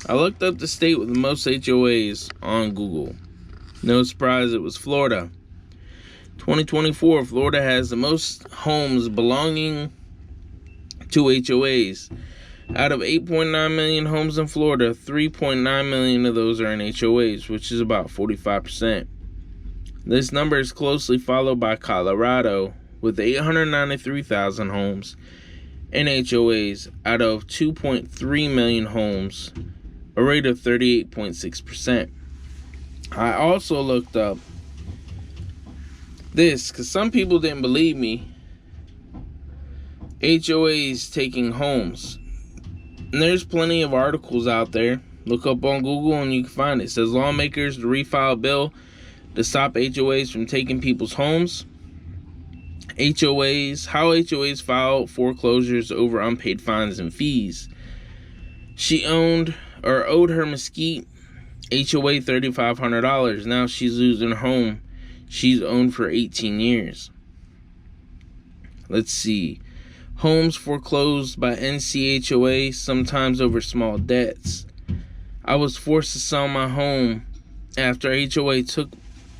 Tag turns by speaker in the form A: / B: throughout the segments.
A: I looked up the state with the most HOAs on Google. No surprise, it was Florida. 2024, Florida has the most homes belonging to HOAs. Out of 8.9 million homes in Florida, 3.9 million of those are in HOAs, which is about 45%. This number is closely followed by Colorado, with 893,000 homes in HOAs out of 2.3 million homes, a rate of 38.6%. I also looked up this because some people didn't believe me. HOAs taking homes. And there's plenty of articles out there. Look up on Google and you can find it. It says lawmakers to refile a bill to stop HOAs from taking people's homes. HOAs, how HOAs file foreclosures over unpaid fines and fees. She owed her Mesquite HOA $3,500. Now she's losing her home she's owned for 18 years. Let's see. Homes foreclosed by NCHOA, sometimes over small debts. I was forced to sell my home after HOA took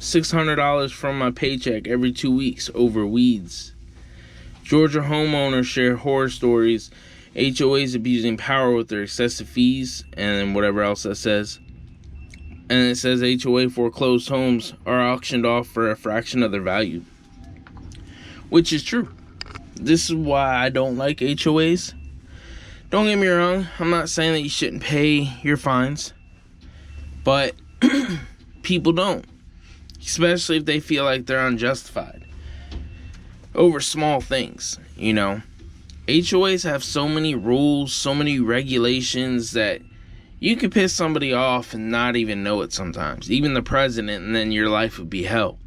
A: $600 from my paycheck every 2 weeks over weeds. Georgia homeowners share horror stories. HOAs abusing power with their excessive fees and whatever else that says. And it says HOA foreclosed homes are auctioned off for a fraction of their value. Which is true. This is why I don't like HOAs. Don't get me wrong, I'm not saying that you shouldn't pay your fines. But people don't. Especially if they feel like they're unjustified. Over small things, you know. HOAs have so many rules, so many regulations that you could piss somebody off and not even know it sometimes. Even the president, and then your life would be hell.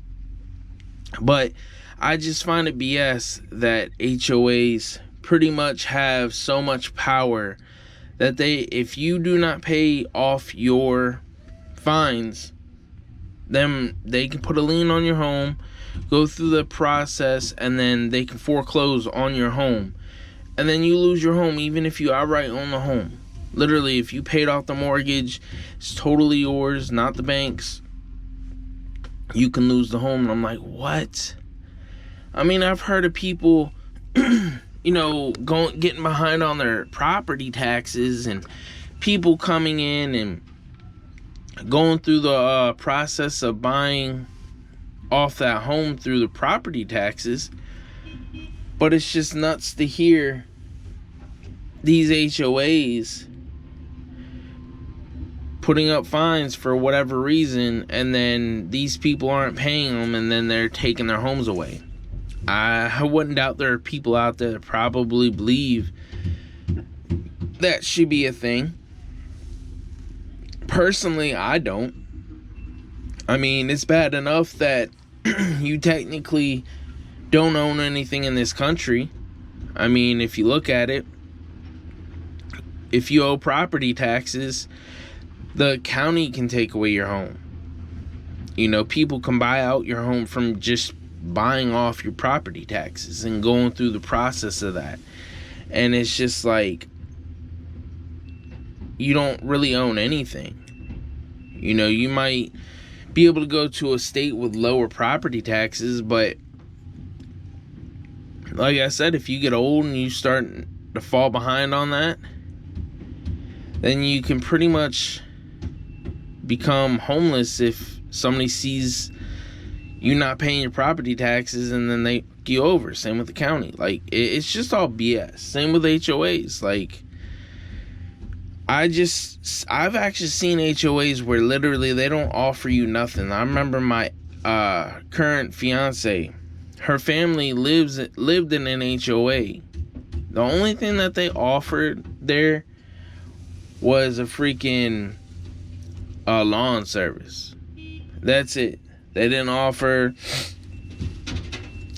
A: But I just find it BS that HOAs pretty much have so much power that if you do not pay off your fines, then they can put a lien on your home, go through the process, and then they can foreclose on your home. And then you lose your home even if you outright own the home. Literally, if you paid off the mortgage, it's totally yours, not the bank's. You can lose the home. And I'm like, what? I mean, I've heard of people, getting behind on their property taxes, and people coming in and going through the process of buying off that home through the property taxes. But it's just nuts to hear these HOAs putting up fines for whatever reason, and then these people aren't paying them, and then they're taking their homes away. I wouldn't doubt there are people out there that probably believe that should be a thing. Personally, I don't. I mean, it's bad enough that you technically don't own anything in this country. I mean, if you look at it, if you owe property taxes, the county can take away your home. People can buy out your home from just buying off your property taxes and going through the process of that. And it's just like, you don't really own anything. You might be able to go to a state with lower property taxes, but like I said, if you get old and you start to fall behind on that, then you can pretty much become homeless if somebody sees you not paying your property taxes and then they fuck you over. Same with the county. Like, it's just all BS. Same with HOAs. Like, I've actually seen HOAs where literally they don't offer you nothing. I remember my current fiance, her family lived in an HOA. The only thing that they offered there was a freaking lawn service. That's it. They didn't offer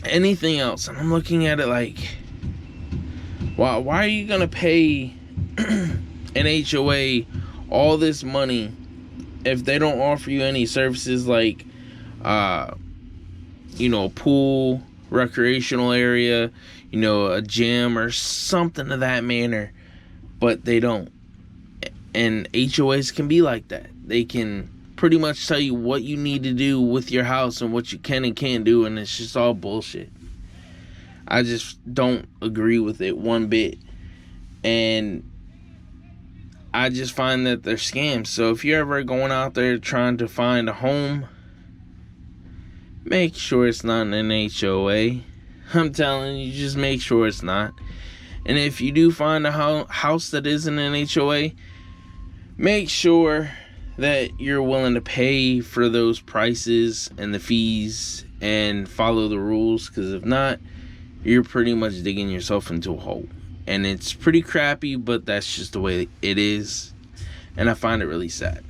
A: anything else. And I'm looking at it like, why are you gonna pay an HOA all this money if they don't offer you any services like pool, recreational area, a gym or something of that manner? But they don't. And HOAs can be like that. They can pretty much tell you what you need to do with your house and what you can and can't do, and it's just all bullshit. I just don't agree with it one bit. And I just find that they're scams. So if you're ever going out there trying to find a home, make sure it's not an HOA. I'm telling you, just make sure it's not. And if you do find a house that isn't an HOA, make sure that you're willing to pay for those prices and the fees and follow the rules, because if not, you're pretty much digging yourself into a hole. And it's pretty crappy, but that's just the way it is, and I find it really sad.